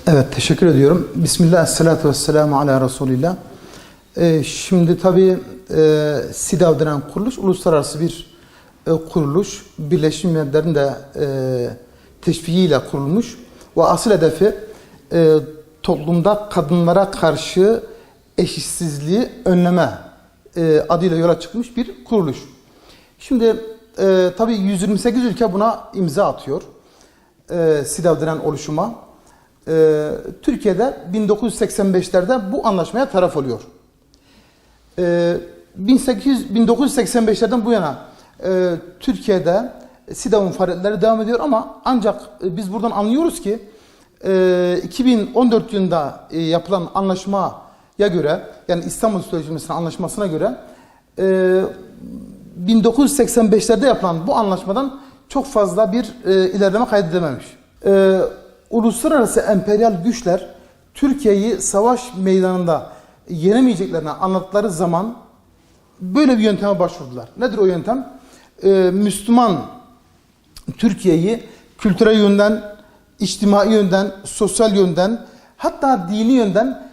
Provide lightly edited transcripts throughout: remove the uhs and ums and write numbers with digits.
Evet, teşekkür ediyorum. Bismillah, esselatu vesselamu ala Resulillah. Şimdi tabii SİDAV denen kuruluş, uluslararası bir kuruluş. Birleşmiş Milletler'in de teşvikiyle kurulmuş. Ve asıl hedefi toplumda kadınlara karşı eşitsizliği önleme adıyla yola çıkmış bir kuruluş. Şimdi tabii 128 ülke buna imza atıyor. SİDAV denen oluşuma. Türkiye'de 1985'lerde bu anlaşmaya taraf oluyor. 1985'lerden bu yana Türkiye'de SİDAV'ın faaliyetleri devam ediyor ama ancak biz buradan anlıyoruz ki 2014 yılında yapılan anlaşmaya göre, yani İstanbul Sözleşmesi'nin anlaşmasına göre 1985'lerde yapılan bu anlaşmadan çok fazla bir ilerleme kaydedememiş. Uluslararası emperyal güçler Türkiye'yi savaş meydanında yenemeyeceklerini anlattıkları zaman böyle bir yönteme başvurdular. Nedir o yöntem? Müslüman Türkiye'yi kültürel yönden, içtimai yönden, sosyal yönden, hatta dini yönden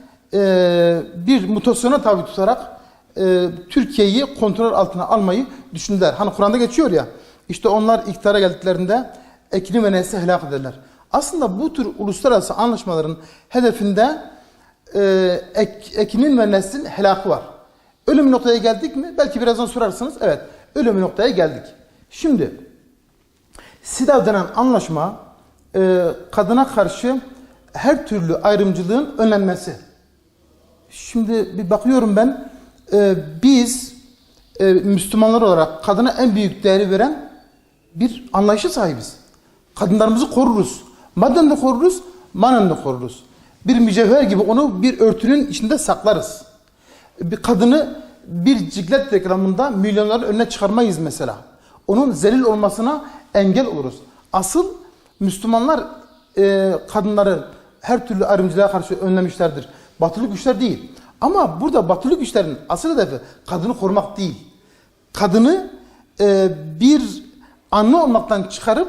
bir mutasyona tabi tutarak Türkiye'yi kontrol altına almayı düşündüler. Hani Kur'an'da geçiyor ya, işte onlar iktidara geldiklerinde ekini ve nesli helak ederler. Aslında bu tür uluslararası anlaşmaların hedefinde ekinin ve neslin helakı var. Ölüm noktaya geldik mi? Belki birazdan sorarsınız. Evet, ölüm noktaya geldik. Şimdi SİDAV denen anlaşma kadına karşı her türlü ayrımcılığın önlenmesi. Şimdi bir bakıyorum ben, biz Müslümanlar olarak kadına en büyük değeri veren bir anlayışa sahibiz. Kadınlarımızı koruruz. Madden de koruruz, manen de koruruz. Bir mücevher gibi onu bir örtünün içinde saklarız. Bir kadını bir ciklet reklamında milyonların önüne çıkarmayız mesela. Onun zelil olmasına engel oluruz. Asıl Müslümanlar kadınları her türlü ayrımcılığa karşı önlemişlerdir. Batılı güçler değil. Ama burada batılı güçlerin asıl hedefi kadını korumak değil. Kadını bir anne olmaktan çıkarıp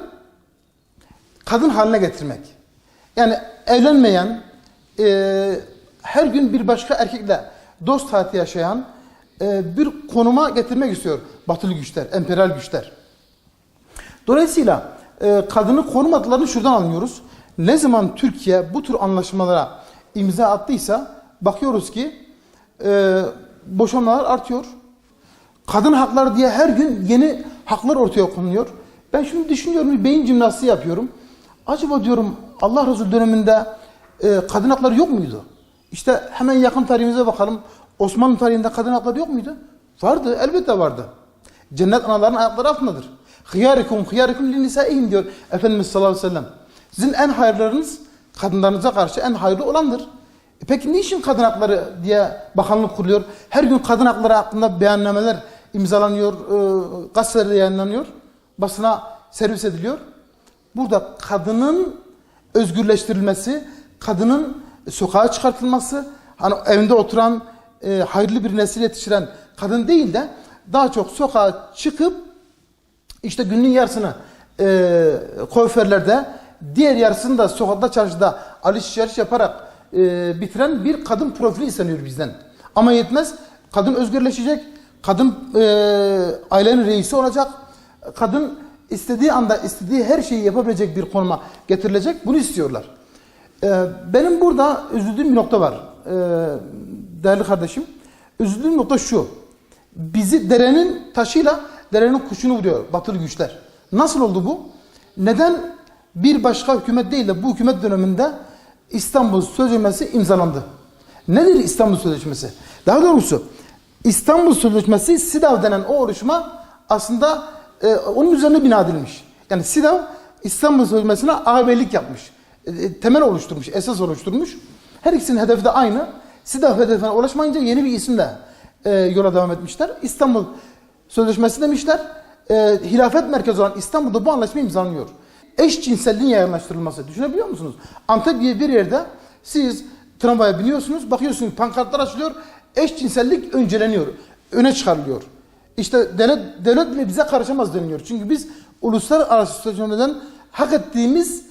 kadın haline getirmek. Yani evlenmeyen, her gün bir başka erkekle dost hayatı yaşayan bir konuma getirmek istiyor batılı güçler, emperyal güçler. Dolayısıyla kadını korumadıklarını şuradan anlıyoruz. Ne zaman Türkiye bu tür anlaşmalara imza attıysa bakıyoruz ki boşanmalar artıyor. Kadın hakları diye her gün yeni haklar ortaya konuluyor. Ben şimdi düşünüyorum, bir beyin jimnastiği yapıyorum. Acaba diyorum Allah Resulü döneminde kadın hakları yok muydu? İşte hemen yakın tarihimize bakalım. Osmanlı tarihinde kadın hakları yok muydu? Vardı, elbette vardı. Cennet anaların ayakları altındadır. Hıyarikum hıyarikum linnisaihim diyor Efendimiz sallallahu aleyhi ve sellem. Sizin en hayırlarınız kadınlarınıza karşı en hayırlı olandır. Peki niçin kadın hakları diye bakanlık kuruluyor? Her gün kadın hakları hakkında beyannameler imzalanıyor, gazetelerde yayınlanıyor, basına servis ediliyor. Burada kadının özgürleştirilmesi, kadının sokağa çıkartılması, hani evinde oturan hayırlı bir nesil yetiştiren kadın değil de daha çok sokağa çıkıp işte günün yarısını kuaförlerde, diğer yarısını da sokakta, çarşıda alışveriş yaparak bitiren bir kadın profili isteniyor bizden. Ama yetmez, kadın özgürleşecek, kadın ailenin reisi olacak, kadın istediği anda istediği her şeyi yapabilecek bir konuma getirilecek. Bunu istiyorlar. Benim burada üzüldüğüm bir nokta var. Değerli kardeşim. Üzüldüğüm nokta şu. Bizi derenin taşıyla derenin kuşunu vuruyor batılı güçler. Nasıl oldu bu? Neden bir başka hükümet değil de bu hükümet döneminde İstanbul Sözleşmesi imzalandı? Nedir İstanbul Sözleşmesi? Daha doğrusu İstanbul Sözleşmesi SİDAV denen o oluşuma aslında onun üzerine bina edilmiş. Yani SİDAV İstanbul Sözleşmesi'ne ağabeylik yapmış. Temel oluşturmuş, esas oluşturmuş. Her ikisinin hedefi de aynı. SİDAV hedefine ulaşmayınca yeni bir isimle yola devam etmişler. İstanbul Sözleşmesi demişler. Hilafet merkezi olan İstanbul'da bu anlaşma imzalanıyor. Eşcinselliğin yaygınlaştırılması. Düşünebiliyor musunuz? Antep diye bir yerde siz tramvaya biniyorsunuz, bakıyorsunuz pankartlar açılıyor. Eşcinsellik önceleniyor, öne çıkarılıyor. İşte devlet bile bize karışamaz deniliyor. Çünkü biz uluslararası sözleşmeden hak ettiğimiz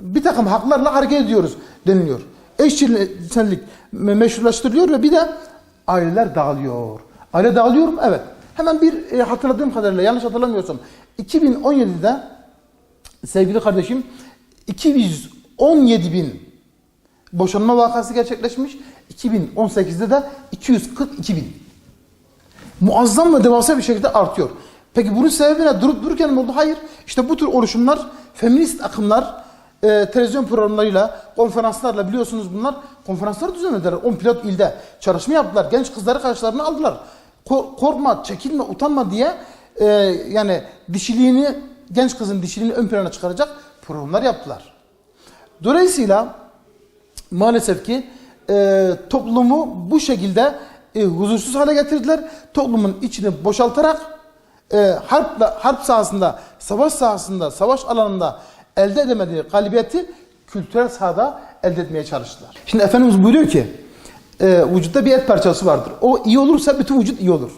bir takım haklarla hareket ediyoruz deniliyor. Eşcinsellik meşrulaştırılıyor ve bir de aileler dağılıyor. Aile dağılıyor mu? Evet. Hemen bir hatırladığım kadarıyla, yanlış hatırlamıyorsam 2017'de sevgili kardeşim 217 bin boşanma vakası gerçekleşmiş. 2018'de de 242 bin. Muazzam ve devasa bir şekilde artıyor. Peki bunun sebebi ne? Durup dururken mi oldu? Hayır. İşte bu tür oluşumlar, feminist akımlar, televizyon programlarıyla, konferanslarla, biliyorsunuz bunlar konferanslar düzenlediler. 10 pilot ilde çalışma yaptılar. Genç kızları karşılarına aldılar. Korkma, çekinme, utanma diye yani dişiliğini, genç kızın dişiliğini ön plana çıkaracak programlar yaptılar. Dolayısıyla maalesef ki toplumu bu şekilde huzursuz hale getirdiler. Toplumun içini boşaltarak harp sahasında, savaş sahasında, savaş alanında elde edemediği galibiyeti kültürel sahada elde etmeye çalıştılar. Şimdi Efendimiz buyuruyor ki vücutta bir et parçası vardır. O iyi olursa bütün vücut iyi olur.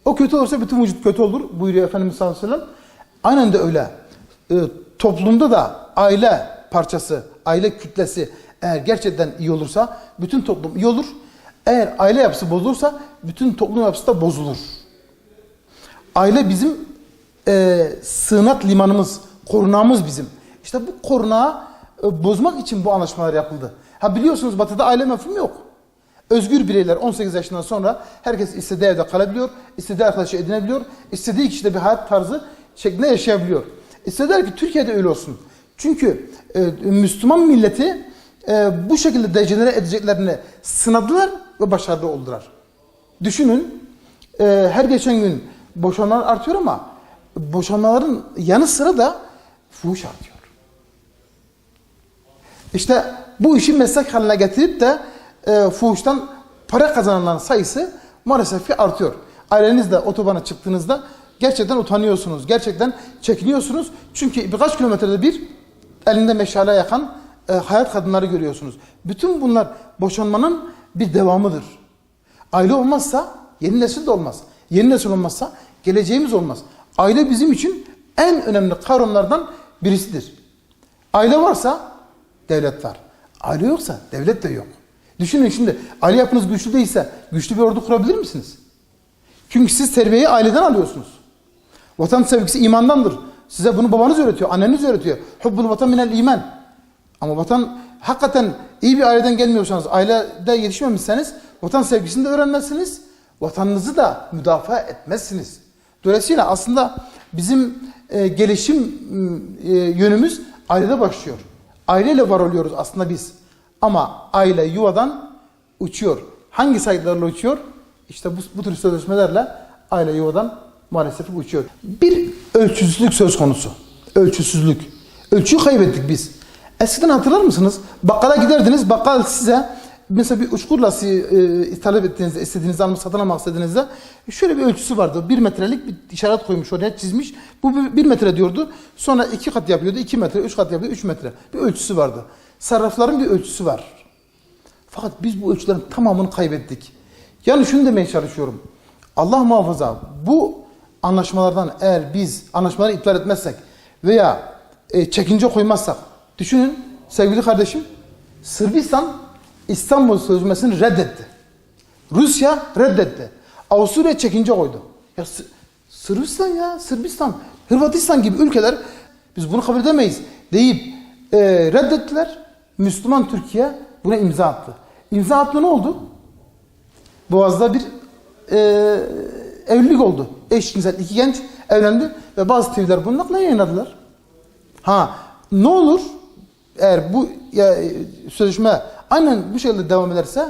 O kötü olursa bütün vücut kötü olur buyuruyor Efendimiz sallallahu aleyhi ve sellem. Aynen de öyle. Toplumda da aile parçası, aile kütlesi eğer gerçekten iyi olursa bütün toplum iyi olur. Eğer aile yapısı bozulursa bütün toplum yapısı da bozulur. Aile bizim sığınak limanımız, korunağımız bizim. İşte bu korunağı bozmak için bu anlaşmalar yapıldı. Ha biliyorsunuz Batı'da aile mefhumu yok. Özgür bireyler 18 yaşından sonra herkes istediği evde kalabiliyor, istediği arkadaşı edinebiliyor, istediği kişide bir hayat tarzı şeklinde yaşayabiliyor. İstediler ki Türkiye'de öyle olsun. Çünkü Müslüman milleti bu şekilde dejenere edeceklerini sınadılar ve başarılı oldular. Düşünün her geçen gün boşanmalar artıyor ama boşanmaların yanı sıra da fuhuş artıyor. İşte bu işi meslek haline getirip de fuhuştan para kazananların sayısı maalesef ki artıyor. Ailenizle otobana çıktığınızda gerçekten utanıyorsunuz. Gerçekten çekiniyorsunuz. Çünkü birkaç kilometrede bir elinde meşale yakan hayat kadınları görüyorsunuz. Bütün bunlar boşanmanın bir devamıdır. Aile olmazsa yeni nesil de olmaz. Yeni nesil olmazsa geleceğimiz olmaz. Aile bizim için en önemli kavramlardan birisidir. Aile varsa devlet var. Aile yoksa devlet de yok. Düşünün şimdi aile yapınız güçlü değilse güçlü bir ordu kurabilir misiniz? Çünkü siz terbiyeyi aileden alıyorsunuz. Vatan sevgisi imandandır. Size bunu babanız öğretiyor, anneniz öğretiyor. Hubbul vatan minel iman. Ama vatan hakikaten iyi bir aileden gelmiyorsanız, ailede yetişmemişseniz vatan sevgisini de öğrenmezsiniz. Vatanınızı da müdafaa etmezsiniz. Dolayısıyla aslında bizim gelişim yönümüz ailede başlıyor. Aileyle var oluyoruz aslında biz. Ama aile yuvadan uçuyor. Hangi sayılarla uçuyor? İşte bu tür sözleşmelerle aile yuvadan maalesef uçuyor. Bir ölçüsüzlük söz konusu. Ölçüsüzlük. Ölçüyü kaybettik biz. Eskiden hatırlar mısınız? Bakkala giderdiniz. Bakkal size mesela bir uçkurla talep ettiğinizde, istediğinizi almak, satın almak istediğinizde şöyle bir ölçüsü vardı. 1 metrelik bir işaret koymuş oraya, çizmiş. Bu 1 metre diyordu. Sonra 2 kat yapıyordu. 2 metre, 3 kat yapıyordu. 3 metre. Bir ölçüsü vardı. Sarrafların bir ölçüsü var. Fakat biz bu ölçülerin tamamını kaybettik. Yani şunu demeye çalışıyorum. Allah muhafaza bu anlaşmalardan eğer biz anlaşmaları iptal etmezsek veya çekince koymazsak, düşünün sevgili kardeşim, Sırbistan İstanbul Sözleşmesi'ni reddetti. Rusya reddetti. Avusturya çekince koydu. Ya Sırbistan ya, Sırbistan, Hırvatistan gibi ülkeler biz bunu kabul edemeyiz deyip reddettiler. Müslüman Türkiye buna imza attı. İmza attı ne oldu? Boğaz'da bir evlilik oldu. Eşcinsel 2 genç evlendi ve bazı TV'ler bunun hakkında yayınladılar. Ha ne olur eğer bu sözleşme aynen bu şekilde devam ederse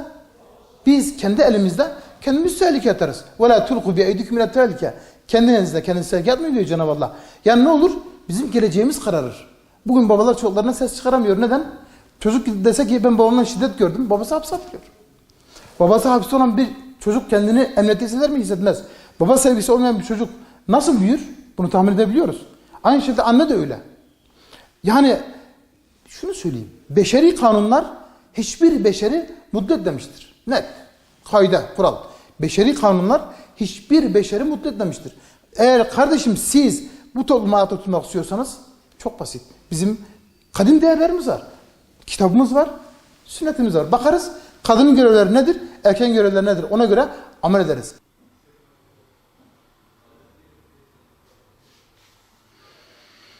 biz kendi elimizde kendimiz tehlikeye atarız. وَلَا تُلْقُوا بِاَيْدِكُمْ اِلَى التَّهْلِكَ Kendinizle kendiniz tehlikeye atmayın diyor Cenab-ı Allah. Yani ne olur? Bizim geleceğimiz kararır. Bugün babalar çocuklarına ses çıkaramıyor. Neden? Çocuk dese ki ben babamdan şiddet gördüm. Babası hapse atılıyor. Babası hapiste olan bir çocuk kendini emniyette hisseder mi? Hissetmez. Baba sevgisi olmayan bir çocuk nasıl büyür? Bunu tahmin edebiliyoruz. Aynı şekilde anne de öyle. Yani şunu söyleyeyim. Beşeri kanunlar hiçbir beşeri mutlu etmemiştir. Net. Kaide, kural. Beşeri kanunlar hiçbir beşeri mutlu etmemiştir. Eğer kardeşim siz bu topluma ayakta tutmak istiyorsanız çok basit. Bizim Kadim değerlerimiz var. Kitabımız var. Sünnetimiz var. Bakarız kadının görevleri nedir, erkeğin görevleri nedir? Ona göre amel ederiz.